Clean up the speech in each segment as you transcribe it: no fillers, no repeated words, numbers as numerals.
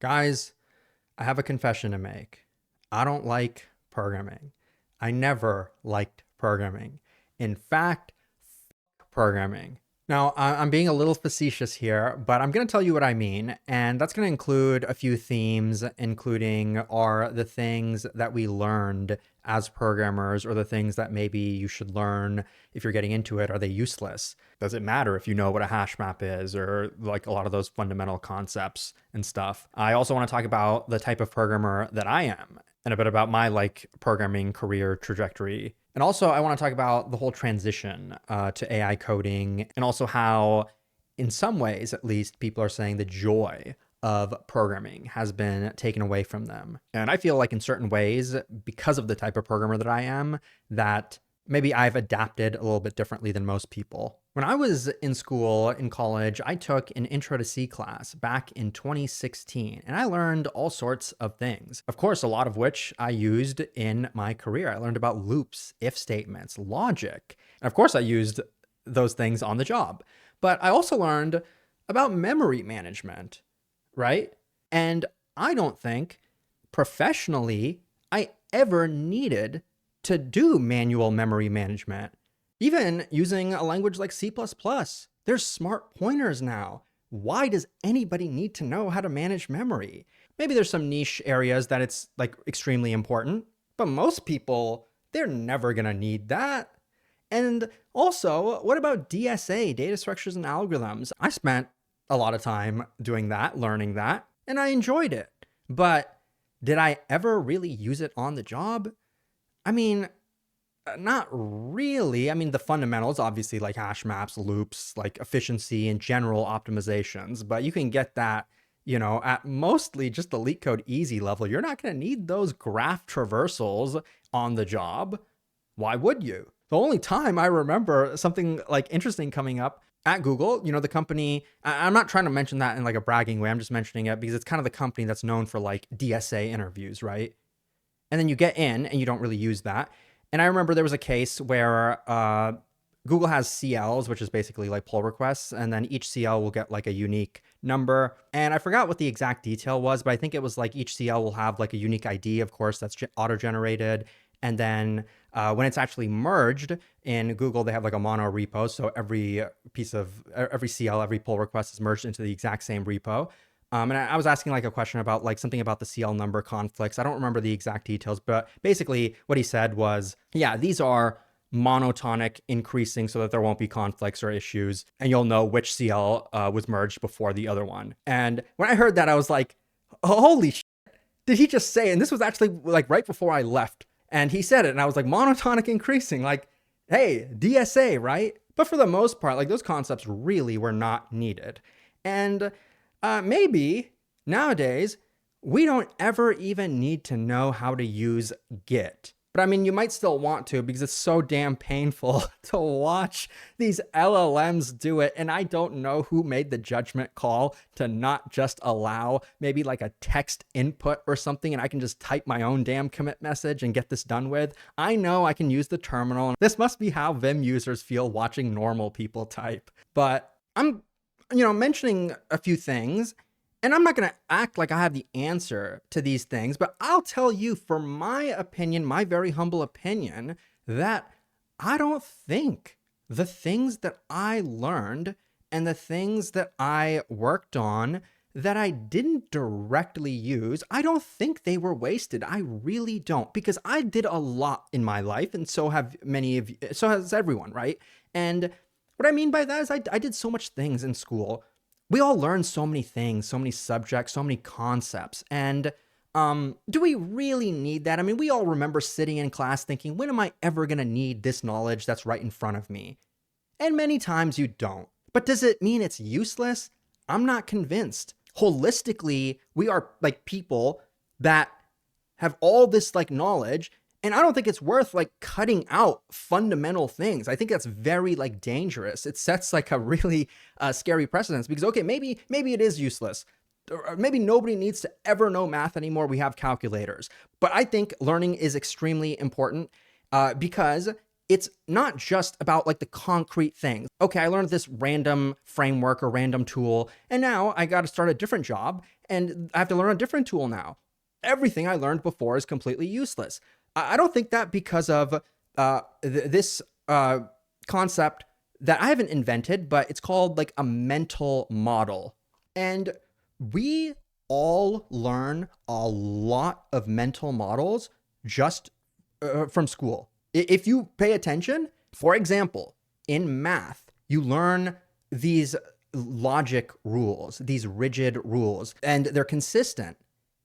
Guys, I have a confession to make. I don't like programming. I never liked programming. In fact, programming. Now, I'm being a little facetious here, but I'm going to tell you what I mean. And that's going to include a few themes, including are the things that we learned as programmers or the things that maybe you should learn if you're getting into it. Are they useless? Does it matter if you know what a hash map is or like a lot of those fundamental concepts and stuff? I also want to talk about the type of programmer that I am and a bit about my programming career trajectory. And also, I want to talk about the whole transition to AI coding and also how, in some ways at least, people are saying the joy of programming has been taken away from them. And I feel like in certain ways, because of the type of programmer that I am, that maybe I've adapted a little bit differently than most people. When I was in school, in college, I took an Intro to C class back in 2016, and I learned all sorts of things. Of course, a lot of which I used in my career. I learned about loops, if statements, logic. And of course, I used those things on the job. But I also learned about memory management, right? And I don't think professionally I ever needed to do manual memory management. Even using a language like C++, there's smart pointers now. Why does anybody need to know how to manage memory? Maybe there's some niche areas that it's like extremely important, but most people, they're never gonna need that. And also, what about DSA, data structures and algorithms? I spent a lot of time doing that, learning that, and I enjoyed it. But did I ever really use it on the job? I mean, not really. I mean, the fundamentals, obviously, like hash maps, loops, like efficiency and general optimizations, but you can get that, at mostly just the LeetCode easy level. You're not going to need those graph traversals on the job. Why would you? The only time I remember something like interesting coming up at Google, the company, I'm not trying to mention that in like a bragging way. I'm just mentioning it because it's kind of the company that's known for like DSA interviews, right? And then you get in and you don't really use that. And I remember there was a case where Google has CLs, which is basically like pull requests, and then each CL will get like a unique number. And I forgot what the exact detail was, but I think it was like each CL will have like a unique ID, of course, that's auto-generated. And then when it's actually merged in Google, they have like a mono repo. So every CL, every pull request is merged into the exact same repo. And I was asking like a question about like something about the CL number conflicts. I don't remember the exact details, but basically what he said was, yeah, these are monotonic increasing so that there won't be conflicts or issues. And you'll know which CL was merged before the other one. And when I heard that, I was like, holy shit, did he just say? And this was actually like right before I left. And he said it. And I was like, monotonic increasing, like, hey, DSA, right? But for the most part, like those concepts really were not needed. And maybe nowadays we don't ever even need to know how to use Git. But I mean, you might still want to because it's so damn painful to watch these LLMs do it. And I don't know who made the judgment call to not just allow maybe like a text input or something and I can just type my own damn commit message and get this done with. I know I can use the terminal. This must be how Vim users feel watching normal people type. But I'm mentioning a few things, and I'm not going to act like I have the answer to these things, but I'll tell you, for my opinion, my very humble opinion, that I don't think the things that I learned and the things that I worked on that I didn't directly use, I don't think they were wasted. I really don't, because I did a lot in my life, and so have many of you, so has everyone, right? And what I mean by that is I did so much things in school. We all learned so many things, so many subjects, so many concepts. And do we really need that? I mean, we all remember sitting in class thinking, when am I ever going to need this knowledge that's right in front of me? And many times you don't. But does it mean it's useless? I'm not convinced. Holistically, we are like people that have all this like knowledge, and I don't think it's worth like cutting out fundamental things. I think that's very like dangerous. It sets like a really scary precedence because, okay, maybe it is useless. Or maybe nobody needs to ever know math anymore. We have calculators. But I think learning is extremely important because it's not just about like the concrete things. Okay, I learned this random framework or random tool, and now I got to start a different job and I have to learn a different tool now. Everything I learned before is completely useless. I don't think that because of this concept that I haven't invented, but it's called like a mental model. And we all learn a lot of mental models just from school. If you pay attention, for example, in math, you learn these logic rules, these rigid rules, and they're consistent.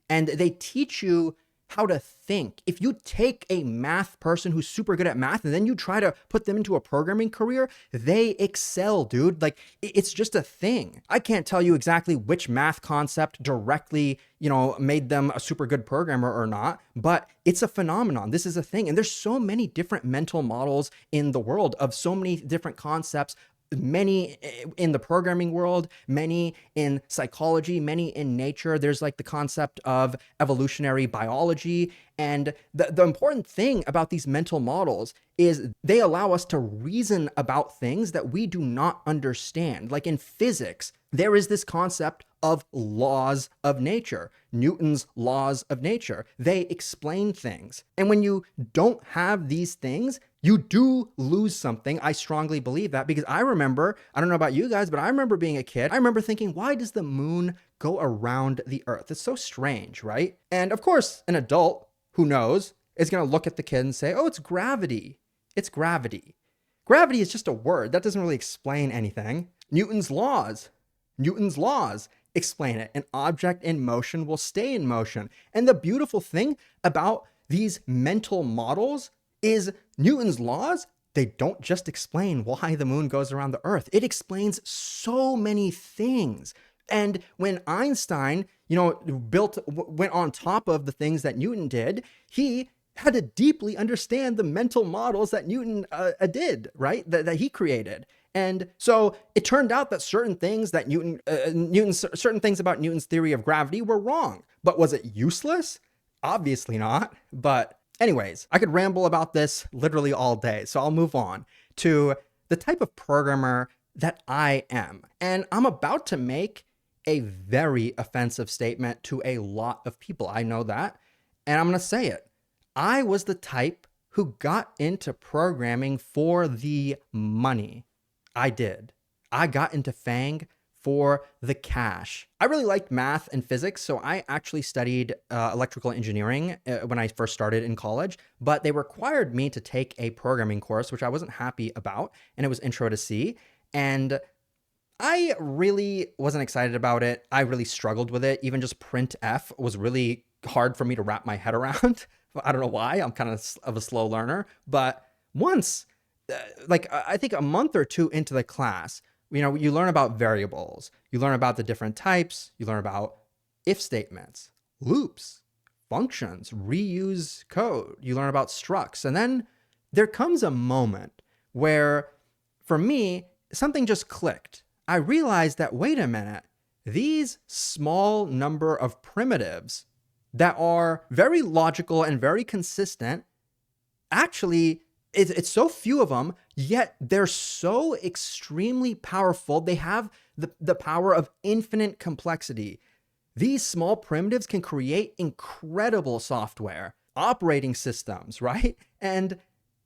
And they teach you how to think. If you take a math person who's super good at math and then you try to put them into a programming career, they excel, dude. Like it's just a thing. I can't tell you exactly which math concept directly, made them a super good programmer or not, but it's a phenomenon. This is a thing. And there's so many different mental models in the world of so many different concepts, many in the programming world, many in psychology, many in nature. There's like the concept of evolutionary biology. And the important thing about these mental models is they allow us to reason about things that we do not understand. Like in physics, there is this concept of laws of nature, Newton's laws of nature. They explain things. And when you don't have these things, you do lose something. I strongly believe that because I remember, I don't know about you guys, but I remember being a kid. I remember thinking, why does the moon go around the earth? It's so strange, right? And of course, an adult who knows is going to look at the kid and say, oh, it's gravity. It's gravity. Gravity is just a word. That doesn't really explain anything. Newton's laws explain it. An object in motion will stay in motion. And the beautiful thing about these mental models is Newton's laws, they don't just explain why the moon goes around the earth. It explains so many things. And when Einstein, went on top of the things that Newton did, he had to deeply understand the mental models that Newton did, right? That he created. And so it turned out that certain things that certain things about Newton's theory of gravity were wrong. But was it useless? Obviously not. But anyways, I could ramble about this literally all day. So I'll move on to the type of programmer that I am. And I'm about to make a very offensive statement to a lot of people. I know that. And I'm going to say it. I was the type who got into programming for the money. I did. I got into FANG for the cash. I really liked math and physics, so I actually studied electrical engineering when I first started in college, but they required me to take a programming course, which I wasn't happy about, and it was Intro to C. And I really wasn't excited about it. I really struggled with it. Even just printf was really hard for me to wrap my head around. I don't know why. I'm kind of a slow learner. But once, I think a month or two into the class, you learn about variables. You learn about the different types. You learn about if statements, loops, functions, reuse code. You learn about structs. And then there comes a moment where, for me, something just clicked. I realized that, wait a minute, these small number of primitives that are very logical and very consistent, actually, it's so few of them, yet they're so extremely powerful. They have the power of infinite complexity. These small primitives can create incredible software, operating systems, right? And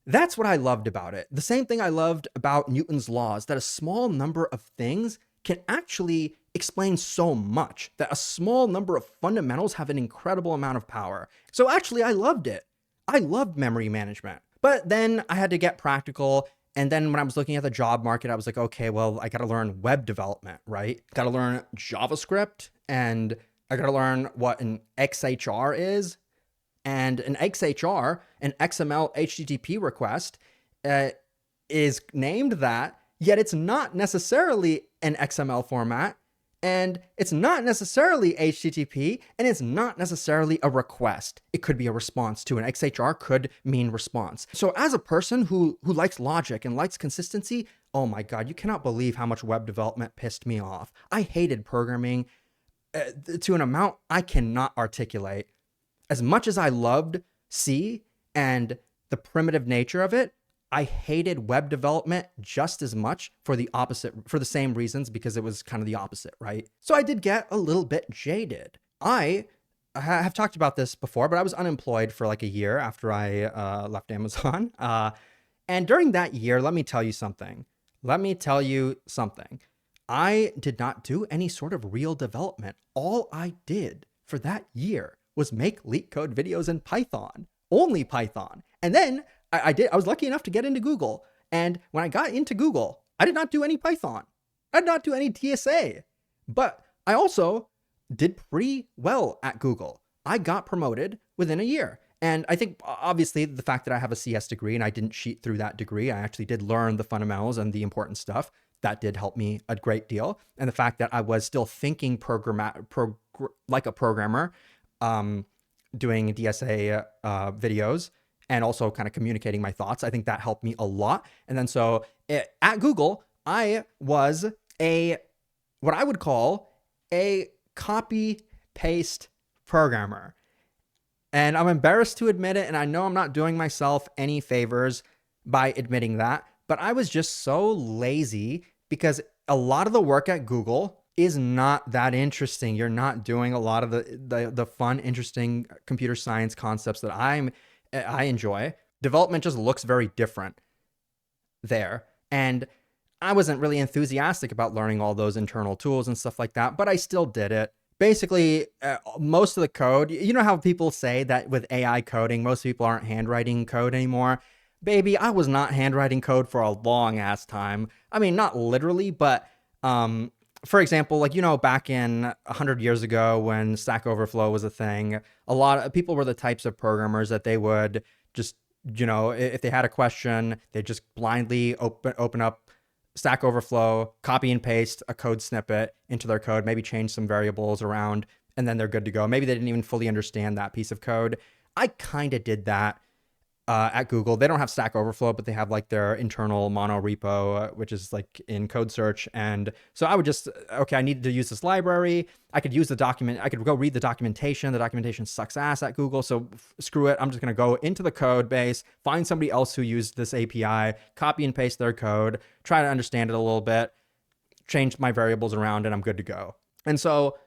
that's what I loved about it. The same thing I loved about Newton's laws, that a small number of things can actually explain so much, that a small number of fundamentals have an incredible amount of power. So actually, I loved it. I loved memory management. But then I had to get practical. And then when I was looking at the job market, I was like, okay, well, I got to learn web development, right? Got to learn JavaScript, and I got to learn what an XHR is. And an XHR, an XML HTTP request, is named that, yet it's not necessarily an XML format, and it's not necessarily HTTP, and it's not necessarily a request. It could be a response too. An XHR could mean response. So as a person who likes logic and likes consistency, oh my God, you cannot believe how much web development pissed me off. I hated programming to an amount I cannot articulate. As much as I loved C and the primitive nature of it, I hated web development just as much for the same reasons, because it was kind of the opposite, right? So I did get a little bit jaded. I have talked about this before, but I was unemployed for like a year after I left Amazon. And during that year, let me tell you something. I did not do any sort of real development. All I did for that year was make LeetCode videos in Python, only Python. And then I was lucky enough to get into Google. And when I got into Google, I did not do any Python. I did not do any DSA. But I also did pretty well at Google. I got promoted within a year. And I think obviously the fact that I have a CS degree and I didn't cheat through that degree, I actually did learn the fundamentals and the important stuff. That did help me a great deal. And the fact that I was still thinking like a programmer, doing DSA videos, and also kind of communicating my thoughts, I think that helped me a lot. And then so at Google, I was what I would call a copy paste programmer. And I'm embarrassed to admit it, and I know I'm not doing myself any favors by admitting that, but I was just so lazy because a lot of the work at Google is not that interesting. You're not doing a lot of the fun, interesting computer science concepts that I enjoy. Development just looks very different there. And I wasn't really enthusiastic about learning all those internal tools and stuff like that, but I still did it. Basically, most of the code, you know how people say that with AI coding, most people aren't handwriting code anymore? Baby, I was not handwriting code for a long ass time. I mean, not literally, but for example, like, back in 100 years ago when Stack Overflow was a thing, a lot of people were the types of programmers that they would just, if they had a question, they just blindly open up Stack Overflow, copy and paste a code snippet into their code, maybe change some variables around, and then they're good to go. Maybe they didn't even fully understand that piece of code. I kind of did that at Google. They don't have Stack Overflow, but they have like their internal mono repo, which is like in code search. And so I would just, okay, I needed to use this library. I could use the document. I could go read the documentation. The documentation sucks ass at Google. So screw it. I'm just going to go into the code base, find somebody else who used this API, copy and paste their code, try to understand it a little bit, change my variables around, and I'm good to go. And so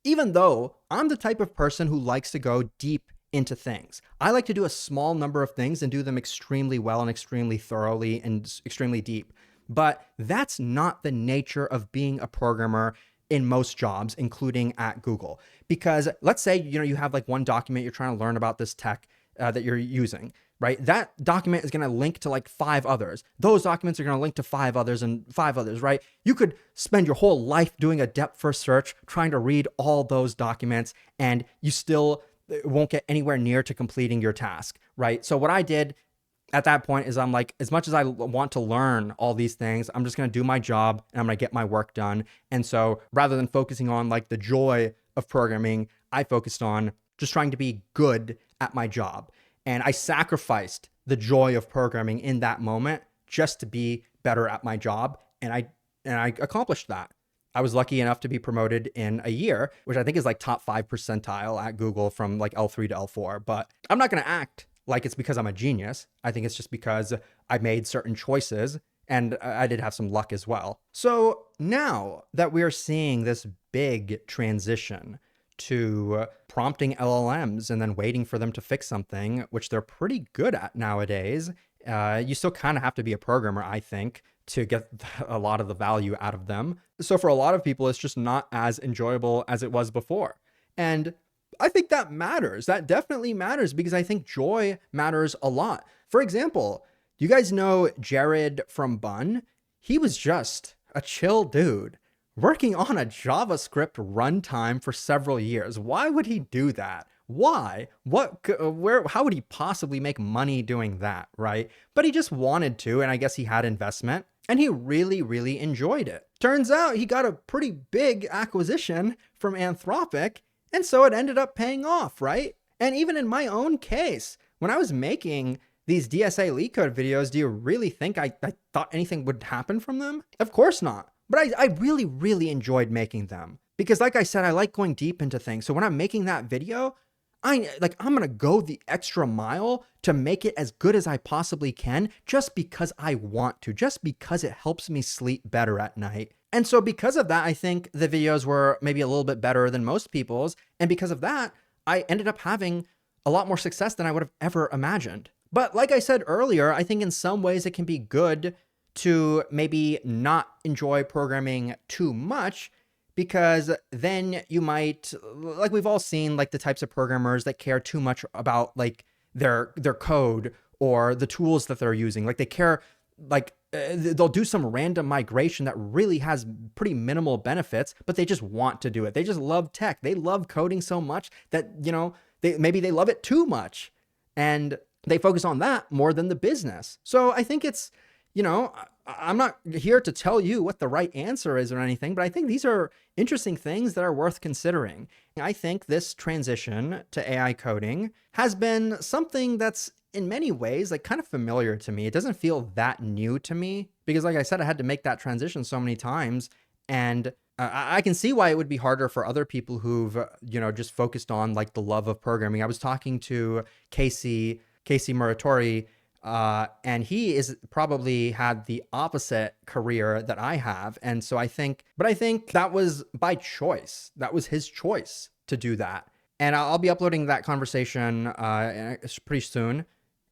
even though I'm the type of person who likes to go deep into things, I like to do a small number of things and do them extremely well and extremely thoroughly and extremely deep. But that's not the nature of being a programmer in most jobs, including at Google. Because let's say, you have like one document you're trying to learn about this tech that you're using, right? That document is going to link to like 5 others. Those documents are going to link to 5 others and 5 others, right? You could spend your whole life doing a depth first search, trying to read all those documents, and you still won't get anywhere near to completing your task, right? So what I did at that point is I'm like, as much as I want to learn all these things, I'm just going to do my job and I'm going to get my work done. And so rather than focusing on like the joy of programming, I focused on just trying to be good at my job. And I sacrificed the joy of programming in that moment just to be better at my job. And I accomplished that. I was lucky enough to be promoted in a year, which I think is like top 5 percentile at Google from like L3 to L4. But I'm not going to act like it's because I'm a genius. I think it's just because I made certain choices and I did have some luck as well. So now that we're seeing this big transition to prompting LLMs and then waiting for them to fix something, which they're pretty good at nowadays, you still kind of have to be a programmer, I think, to get a lot of the value out of them. So for a lot of people, it's just not as enjoyable as it was before. And I think that matters. That definitely matters because I think joy matters a lot. For example, you guys know Jared from Bun? He was just a chill dude working on a JavaScript runtime for several years. Why would he do that? Why? How would he possibly make money doing that, right? But he just wanted to, and I guess he had investment, and he really, really enjoyed it. Turns out he got a pretty big acquisition from Anthropic, and so it ended up paying off, right? And even in my own case, when I was making these DSA LeetCode videos, do you really think I thought anything would happen from them? Of course not. But I really, really enjoyed making them. Because like I said, I like going deep into things. So when I'm making that video, I'm going to go the extra mile to make it as good as I possibly can just because I want to, just because it helps me sleep better at night. And so because of that, I think the videos were maybe a little bit better than most people's. And because of that, I ended up having a lot more success than I would have ever imagined. But like I said earlier, I think in some ways it can be good to maybe not enjoy programming too much, because then you might, like we've all seen, like the types of programmers that care too much about like their code or the tools that they're using. Like they care, like they'll do some random migration that really has pretty minimal benefits, but they just want to do it. They just love tech. They love coding so much that, you know, maybe they love it too much, and they focus on that more than the business. So I think it's, you know, I'm not here to tell you what the right answer is or anything, but I think these are interesting things that are worth considering. I think this transition to AI coding has been something that's in many ways like kind of familiar to me. It doesn't feel that new to me because, like I said, I had to make that transition so many times, and I can see why it would be harder for other people who've, you know, just focused on like the love of programming. I was talking to Casey Muratori, and he is probably had the opposite career that I have. And so I think that was by choice. That was his choice to do that. And I'll be uploading that conversation pretty soon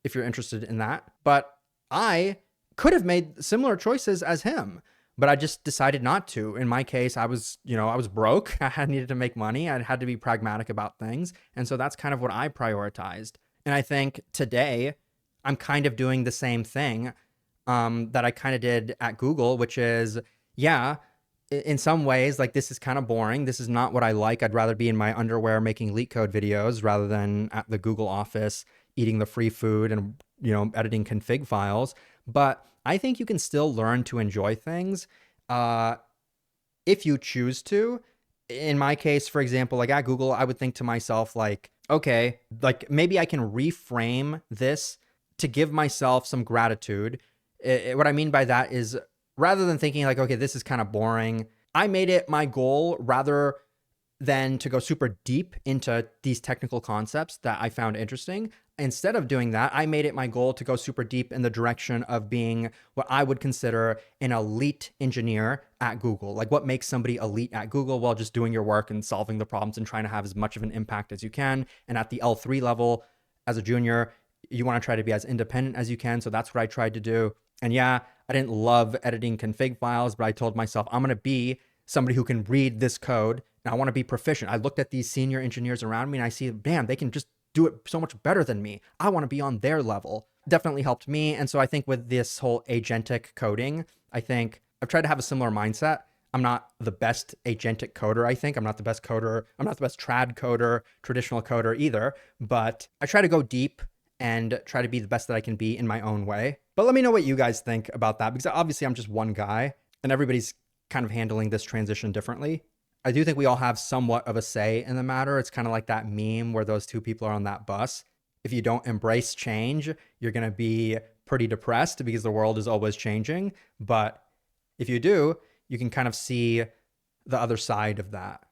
if you're interested in that. But I could have made similar choices as him, but I just decided not to. In my case, I was broke. I needed to make money. I had to be pragmatic about things. And so that's kind of what I prioritized. And I think today I'm kind of doing the same thing that I kind of did at Google, which is, yeah, in some ways, like this is kind of boring. This is not what I like. I'd rather be in my underwear making LeetCode videos rather than at the Google office eating the free food and, you know, editing config files. But I think you can still learn to enjoy things if you choose to. In my case, for example, like at Google, I would think to myself, like, okay, like maybe I can reframe this to give myself some gratitude. What I mean by that is, rather than thinking like, okay, this is kind of boring, I made it my goal rather than to go super deep into these technical concepts that I found interesting. Instead of doing that, I made it my goal to go super deep in the direction of being what I would consider an elite engineer at Google. Like what makes somebody elite at Google? Well, just doing your work and solving the problems and trying to have as much of an impact as you can. And at the L3 level, as a junior, you want to try to be as independent as you can. So that's what I tried to do. And yeah, I didn't love editing config files, but I told myself I'm going to be somebody who can read this code. And I want to be proficient. I looked at these senior engineers around me and I see, damn, they can just do it so much better than me. I want to be on their level. Definitely helped me. And so I think with this whole agentic coding, I think I've tried to have a similar mindset. I'm not the best agentic coder, I think. I'm not the best coder. I'm not the best trad coder, traditional coder either. But I try to go deep and try to be the best that I can be in my own way. But let me know what you guys think about that, because obviously I'm just one guy and everybody's kind of handling this transition differently. I do think we all have somewhat of a say in the matter. It's kind of like that meme where those two people are on that bus. If you don't embrace change, you're going to be pretty depressed because the world is always changing. But if you do, you can kind of see the other side of that.